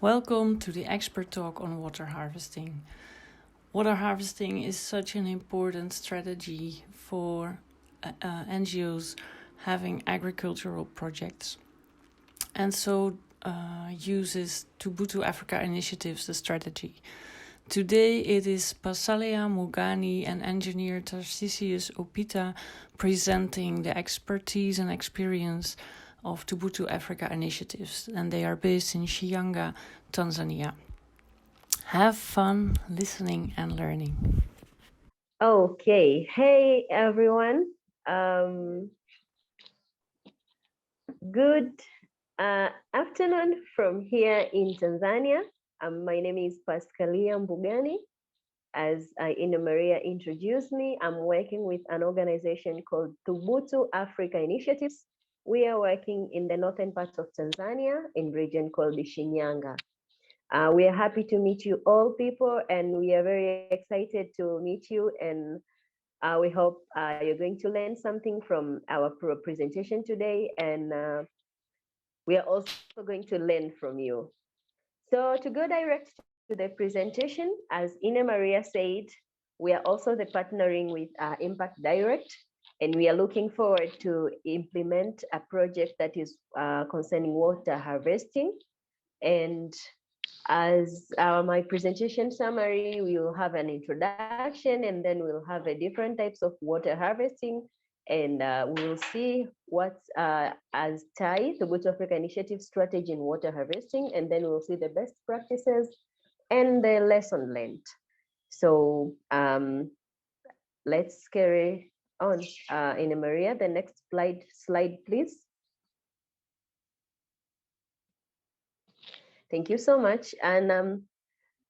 Welcome to the expert talk on water harvesting. Water harvesting is such an important strategy for NGOs having agricultural projects, and so uses Thubutu Africa Initiatives the strategy. Today it is Paschalia Mbugani and engineer Tarcisius Opita presenting the expertise and experience of Thubutu Africa Initiatives, and they are based in Shinyanga, Tanzania. Have fun listening and learning. Okay, hey everyone. Good afternoon from here in Tanzania. My name is Paschalia Mbugani. As Ina Maria introduced me, I'm working with an organization called Thubutu Africa Initiatives. We are working in the northern part of Tanzania in region called the Shinyanga. We are happy to meet you all people, and we are very excited to meet you, and we hope you're going to learn something from our presentation today, and we are also going to learn from you. So to go direct to the presentation, as Ina Maria said, we are also the partnering with Impact Direct, and we are looking forward to implement a project that is concerning water harvesting. And as my presentation summary, we will have an introduction, and then we'll have a different types of water harvesting, and we'll see what's as TAI, the Thubutu Africa Initiative strategy in water harvesting, and then we'll see the best practices and the lesson learned. So let's carry on. Ina Maria, the next slide, please. Thank you so much. And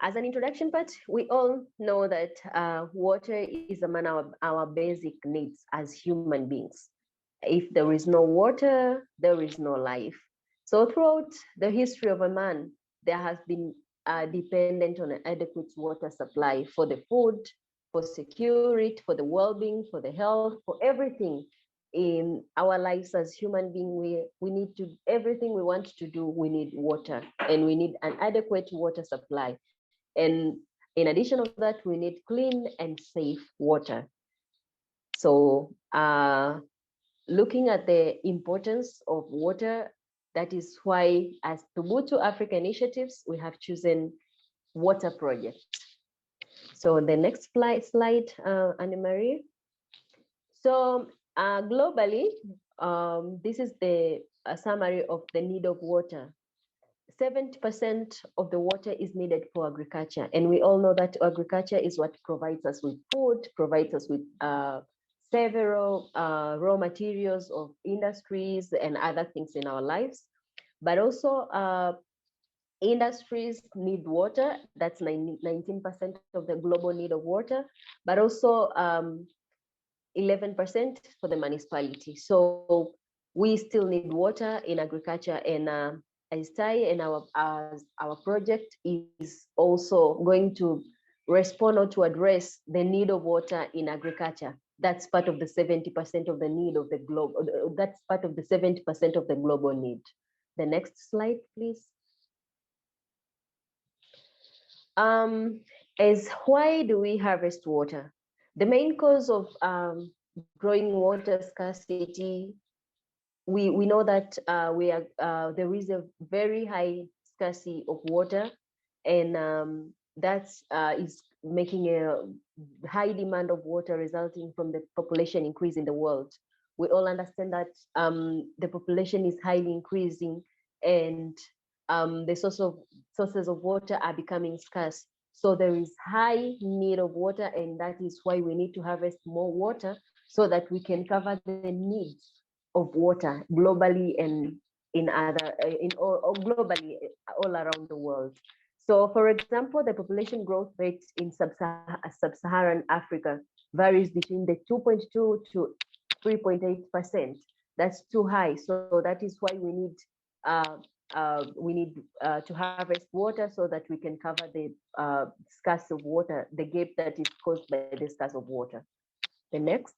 as an introduction part, we all know that water is among our basic needs as human beings. If there is no water, there is no life. So throughout the history of a man, there has been dependent on an adequate water supply for the food, for security, for the well-being, for the health, for everything in our lives as human beings. We need to, everything we want to do, we need water, and we need an adequate water supply. And in addition of that, we need clean and safe water. So looking at the importance of water, that is why as Thubutu Africa Initiatives, we have chosen water project. So the next slide, Anne-Marie. So globally, this is the summary of the need of water. 70% of the water is needed for agriculture. And we all know that agriculture is what provides us with food, provides us with several raw materials of industries and other things in our lives. But also industries need water. That's 19% of the global need of water, but also 11% for the municipality. So we still need water in agriculture, and as TAI and our project is also going to respond or to address the need of water in agriculture. That's part of the 70% of the need of the globe. That's part of the 70% of the global need. The next slide, please. Is why do we harvest water? The main cause of growing water scarcity, we know that there is a very high scarcity of water, and that is making a high demand of water resulting from the population increase in the world. We all understand that the population is highly increasing, and the sources of water are becoming scarce. So there is high need of water, and that is why we need to harvest more water so that we can cover the needs of water globally and in globally all around the world. So, for example, the population growth rate in sub-Saharan Africa varies between the 2.2 to 3.8%. That's too high. So that is why we need to harvest water so that we can cover the scarce of water, the gap that is caused by the scarce of water. The next.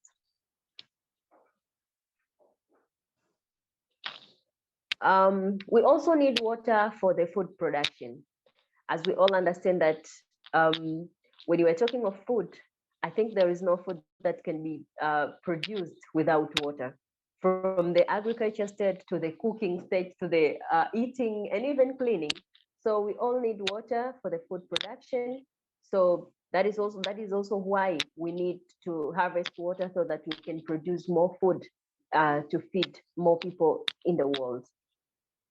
We also need water for the food production, as we all understand that when you are talking of food, I think there is no food that can be produced without water. From the agriculture stage to the cooking stage to the eating and even cleaning. So we all need water for the food production. So that is also why we need to harvest water so that we can produce more food to feed more people in the world.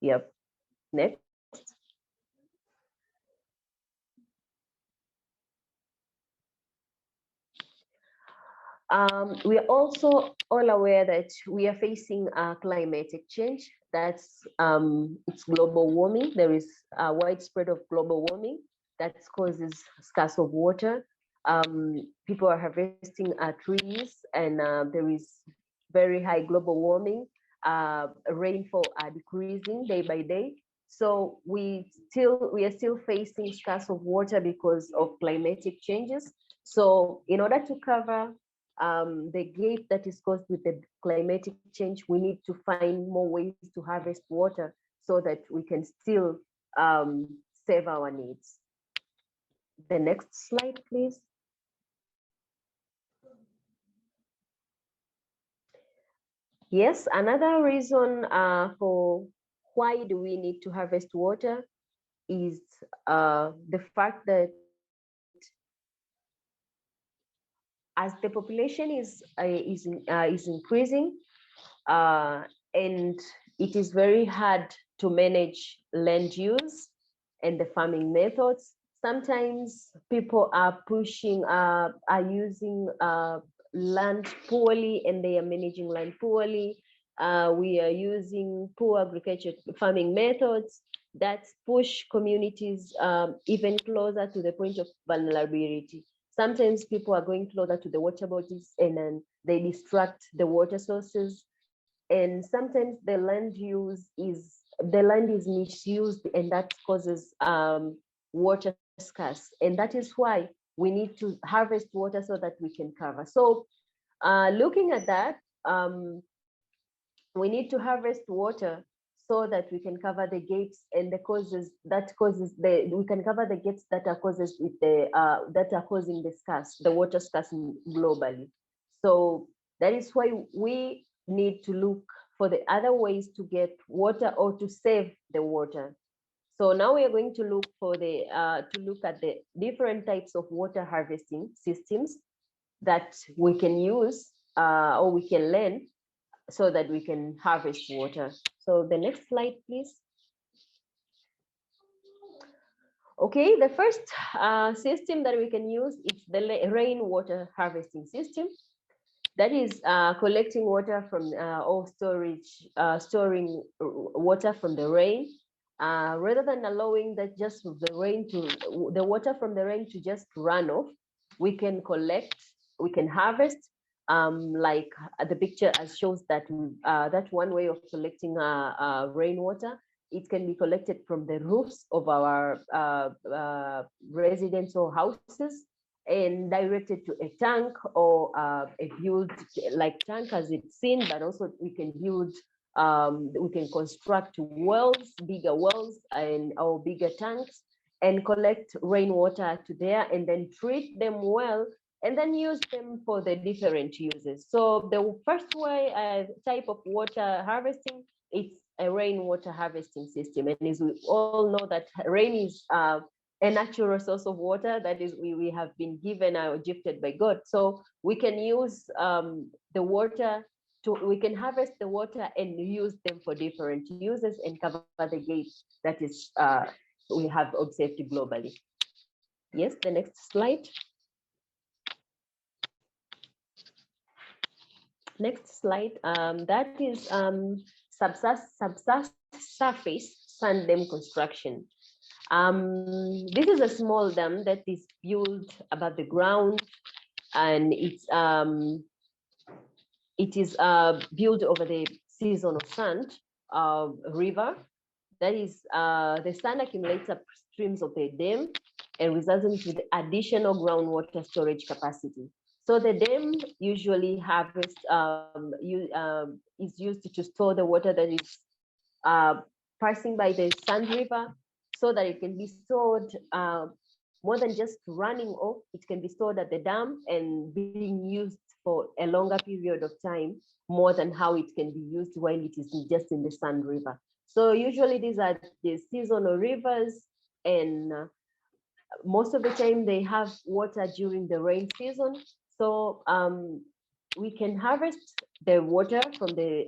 Yep. Next. We are also all aware that we are facing climatic change. That's it's global warming. There is a widespread of global warming that causes scarce of water. People are harvesting trees, and there is very high global warming. Rainfall are decreasing day by day. So we are still facing scarce of water because of climatic changes. So in order to cover the gap that is caused with the climatic change, we need to find more ways to harvest water so that we can still save our needs. The next slide, please. Yes, another reason for why do we need to harvest water is the fact that as the population is increasing, and it is very hard to manage land use and the farming methods. Sometimes people are using land poorly, and they are managing land poorly. We are using poor agriculture farming methods that push communities even closer to the point of vulnerability. Sometimes people are going closer to the water bodies, and then they distract the water sources. And sometimes the land is misused, and that causes water scarce. And that is why we need to harvest water so that we can cover. So looking at that, we need to harvest water so that we can cover the gaps and the causes that causes the we can cover the gaps that are causes with the that are causing the water scarcity globally. So that is why we need to look for the other ways to get water or to save the water. So now we are going to look at the different types of water harvesting systems that we can use or we can learn so that we can harvest water. So the next slide, please. Okay, the first system that we can use is the rainwater harvesting system. That is collecting water from or storing water from the rain, rather than allowing that just the water from the rain to just run off. We can harvest, like the picture as shows that that one way of collecting rainwater. It can be collected from the roofs of our residential houses and directed to a tank or a build like tank as it's seen, but also we can construct wells, bigger wells and or bigger tanks, and collect rainwater to there and then treat them well and then use them for the different uses. So the first way type of water harvesting, it's a rainwater harvesting system. And as we all know that rain is a natural source of water that is we have been given or gifted by God. So we can use the water we can harvest the water and use them for different uses and cover the gate that is we have observed globally. Yes, the next slide. Next slide. That is subsurface sand dam construction. This is a small dam that is built above the ground, and it is built over the season of sand river. That is, the sand accumulates upstreams of the dam and results into the additional groundwater storage capacity. So the dam usually is used to store the water that is passing by the Sand River, so that it can be stored more than just running off. It can be stored at the dam and being used for a longer period of time, more than how it can be used while it is just in the Sand River. So usually these are the seasonal rivers, and most of the time they have water during the rain season. So we can harvest the water from the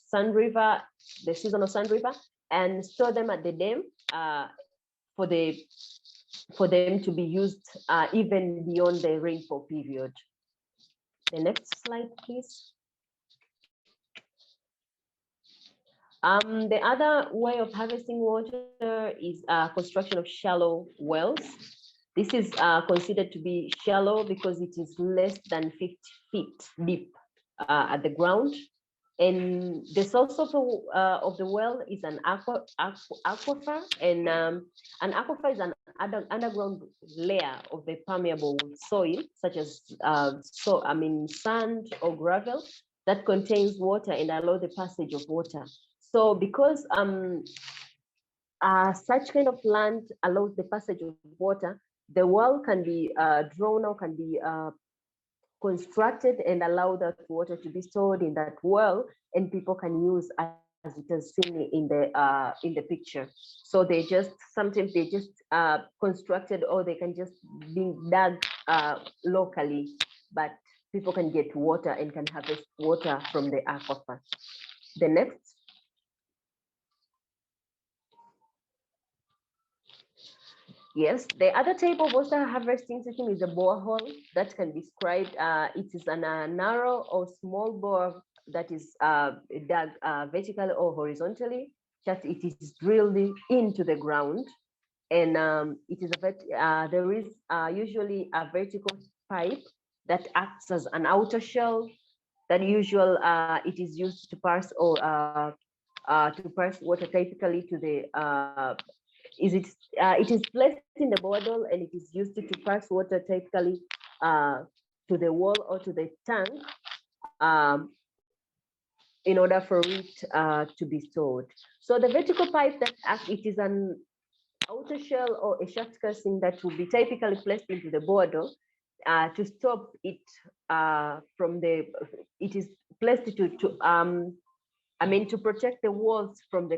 Sand River, the seasonal Sand River, and store them at the dam for them to be used even beyond the rainfall period. The next slide, please. The other way of harvesting water is construction of shallow wells. This is considered to be shallow because it is less than 50 feet deep at the ground. And the source of the well is an aquifer, and an aquifer is an underground layer of the permeable soil, such as sand or gravel, that contains water and allow the passage of water. So because such kind of land allows the passage of water, the well can be drawn or can be constructed and allow that water to be stored in that well, and people can use as it is seen in the picture. So sometimes they just constructed, or they can just be dug locally, but people can get water and can harvest water from the aquifer. The next. Yes, the other type of water harvesting system is a borehole that can be described. It is a narrow or small bore that is dug vertically or horizontally. Just it is drilled into the ground, and it is there is usually a vertical pipe that acts as an outer shell. That it is used to pass water typically to the it is placed in the bottle, and it is used to pass water typically to the wall or to the tank in order for it to be stored. So the vertical pipe that it is an outer shell or a shaft casing that will be typically placed into the bottle to stop it it is placed to protect the walls from the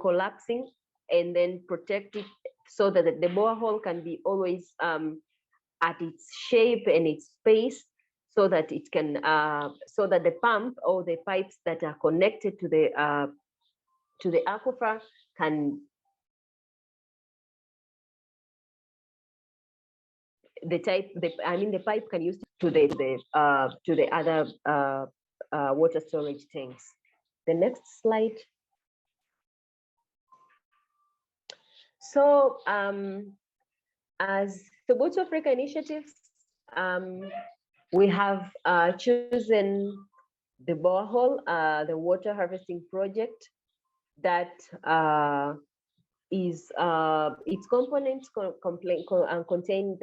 collapsing, and then protect it so that the borehole can be always at its shape and its space, so that it can so that the pump or the pipes that are connected to the aquifer can the pipe can use to the other water storage tanks. The next slide. So as Thubutu Africa Initiatives, we have chosen the borehole, the water harvesting project, that is its components contain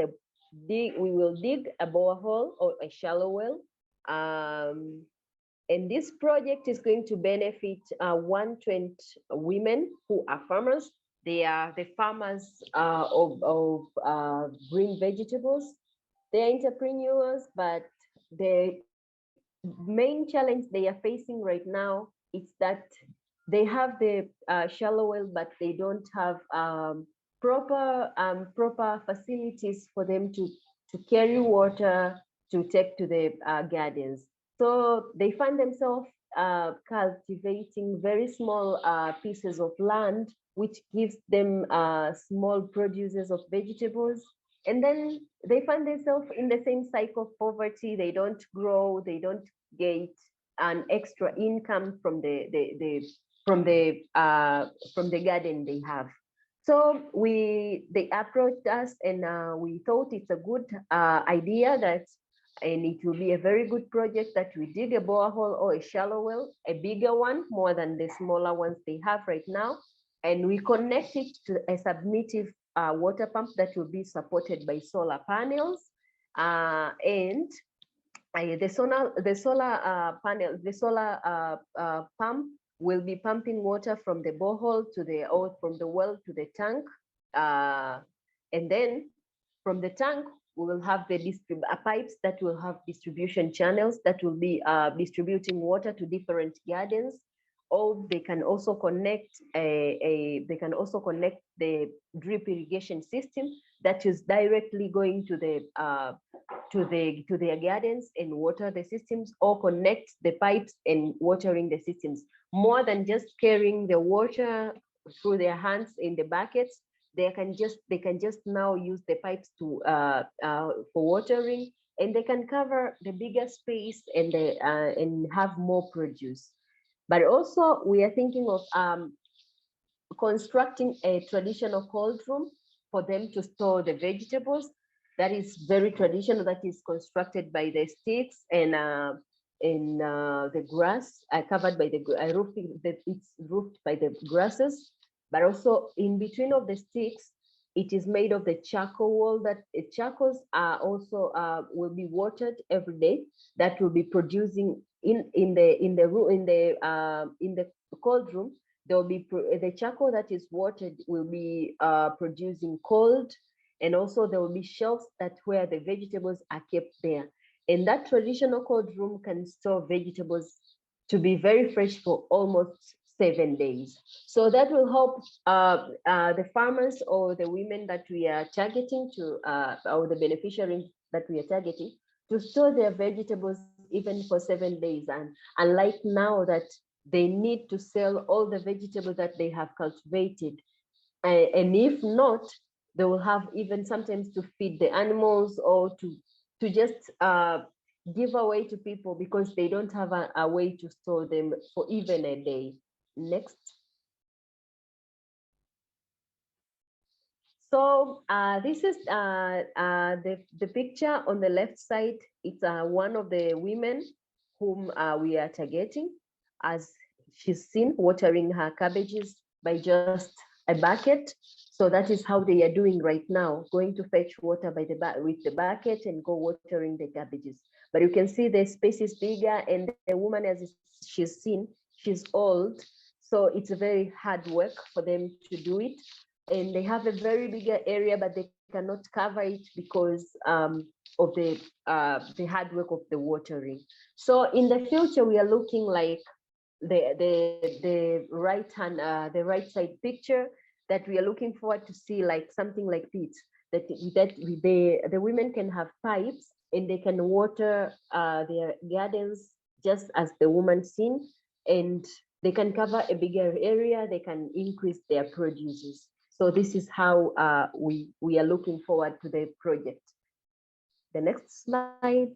we will dig a borehole or a shallow well. And this project is going to benefit 120 women who are farmers. They are the farmers of green vegetables. They are entrepreneurs, but the main challenge they are facing right now is that they have the shallow well, but they don't have proper facilities for them to carry water to take to the gardens. So they find themselves cultivating very small pieces of land, which gives them small produces of vegetables. And then they find themselves in the same cycle of poverty. They don't grow, they don't get an extra income from the garden they have. So they approached us, and we thought it's a good idea and it will be a very good project that we dig a borehole or a shallow well, a bigger one, more than the smaller ones they have right now. And we connect it to a submissive water pump that will be supported by solar panels. And the solar pump will be pumping water from the borehole to the, or from the well to the tank. And then from the tank, we will have the pipes that will have distribution channels that will be distributing water to different gardens. Or they can also connect they can also connect the drip irrigation system that is directly going to their gardens and water the systems, or connect the pipes and watering the systems. More than just carrying the water through their hands in the buckets, they can just now use the pipes to for watering, and they can cover the bigger space and have more produce. But also we are thinking of constructing a traditional cold room for them to store the vegetables. That is very traditional. That is constructed by the sticks and the grass, covered by the roofing. It's roofed by the grasses, but also in between of the sticks, it is made of the charcoal wool. That charcoals are also will be watered every day. That will be producing in the cold room. There will be the charcoal that is watered will be producing cold, and also there will be shelves that where the vegetables are kept there. And that traditional cold room can store vegetables to be very fresh for almost 7 days. So that will help the farmers or the women that we are targeting to, or the beneficiaries that we are targeting, to store their vegetables even for 7 days. And unlike now that they need to sell all the vegetables that they have cultivated. And if not, they will have even sometimes to feed the animals, or to just give away to people because they don't have a way to store them for even a day. Next. So this is the picture on the left side. It's one of the women whom we are targeting, as she's seen watering her cabbages by just a bucket. So that is how they are doing right now, going to fetch water with the bucket and go watering the cabbages. But you can see the space is bigger, and the woman, as she's seen, she's old. So it's a very hard work for them to do it. And they have a very bigger area, but they cannot cover it because of the hard work of the watering. So in the future, we are looking like the right side picture, that we are looking forward to see like something like this, that the women can have pipes and they can water their gardens just as the woman seen, and they can cover a bigger area, they can increase their produces. So this is how we are looking forward to the project. The next slide.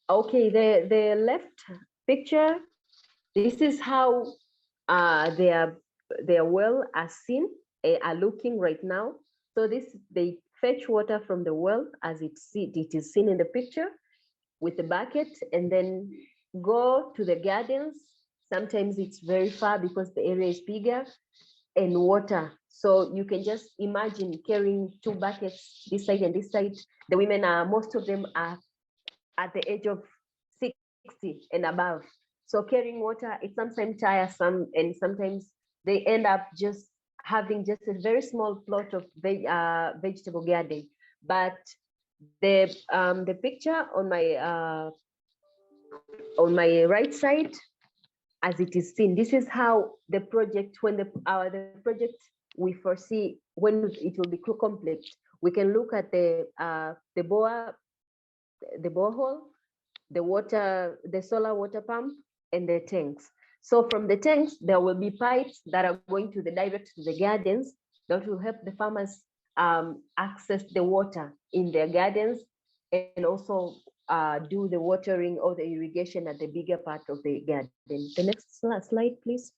Okay, the left picture, this is how their well are seen, are looking right now. So they fetch water from the well as it is seen in the picture with the bucket, and then go to the gardens. Sometimes it's very far because the area is bigger, and water. So you can just imagine carrying 2 buckets this side and this side. The women most of them are at the age of 60 and above. So carrying water, it's sometimes tiresome, and sometimes they end up just having just a very small plot of vegetable garden. But the picture on my right side, as it is seen, this is how the project, when the project we foresee when it will be complete, we can look at the borehole, the water, the solar water pump, and the tanks. So from the tanks, there will be pipes that are going to the direct to the gardens that will help the farmers access the water in their gardens, and also do the watering or the irrigation at the bigger part of the garden. The next slide, please.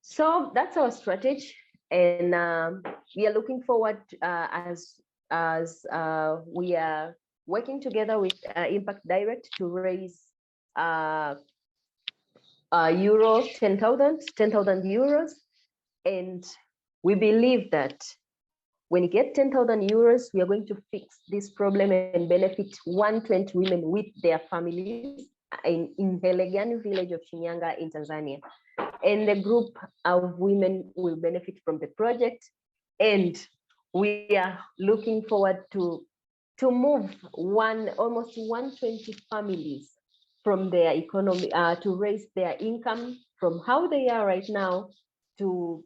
So that's our strategy, and we are looking forward as we are working together with Impact Direct to raise euro 10,000 euros, and we believe that when you get 10,000 euros, we are going to fix this problem and benefit 120 women with their families in Helegani village of Shinyanga in Tanzania. And the group of women will benefit from the project. And we are looking forward to move almost 120 families from their economy, to raise their income from how they are right now to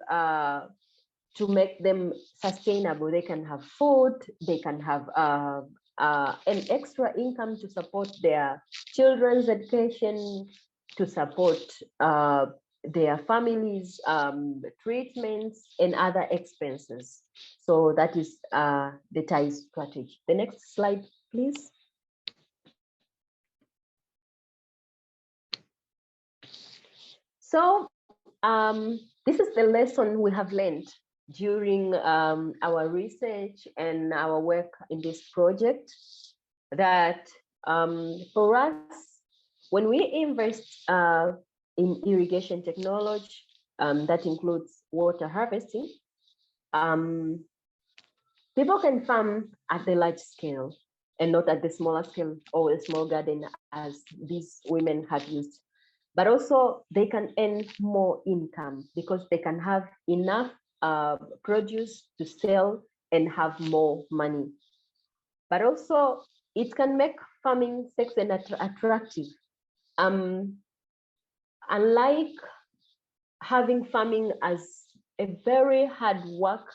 make them sustainable. They can have food, they can have an extra income to support their children's education, to support their families' treatments and other expenses. So that is the TIE's strategy. The next slide, please. So this is the lesson we have learned during our research and our work in this project, that for us, when we invest in irrigation technology, that includes water harvesting, people can farm at the large scale and not at the smaller scale or a small garden as these women have used. But also they can earn more income because they can have enough produce to sell and have more money. But also it can make farming sex and attractive. Unlike having farming as a very hard work,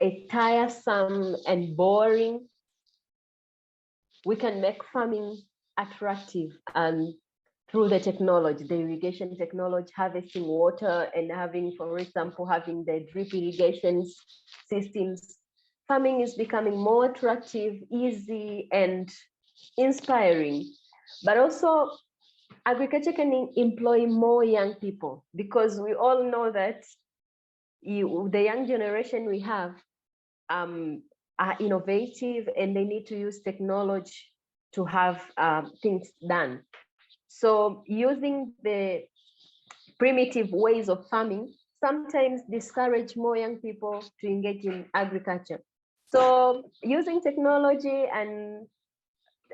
a tiresome and boring, we can make farming attractive and through the technology, the irrigation technology, harvesting water and having, for example, having the drip irrigation systems. Farming is becoming more attractive, easy, and inspiring. But also, agriculture can employ more young people because we all know that the young generation we have are innovative and they need to use technology to have things done. So using the primitive ways of farming sometimes discourage more young people to engage in agriculture. So using technology and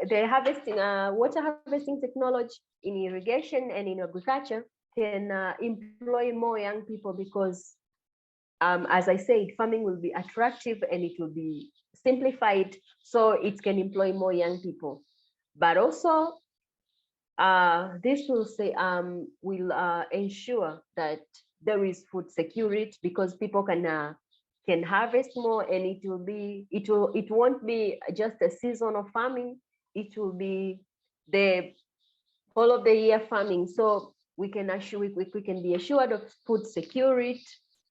the harvesting, water harvesting technology in irrigation and in agriculture can employ more young people because, as I said, farming will be attractive and it will be simplified, so it can employ more young people. But also, this will say will ensure that there is food security because people can harvest more, and it won't be just a season of farming. It will be the whole of the year farming. So we can be assured of food security,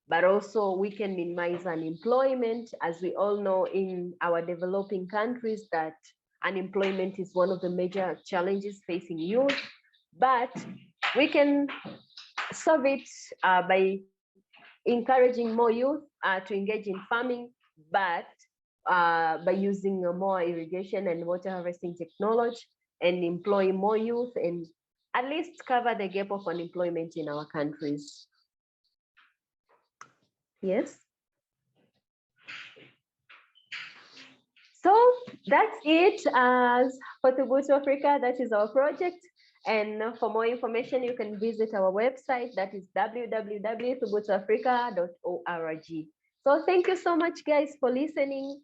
but also we can minimize unemployment, as we all know in our developing countries that unemployment is one of the major challenges facing youth. But we can solve it by encouraging more youth to engage in farming, but by using more irrigation and water harvesting technology and employ more youth and at least cover the gap of unemployment in our countries. Yes. So that's it for Thubutu Africa. That is our project. And for more information, you can visit our website. That is www.thubutuafrica.org. So thank you so much, guys, for listening.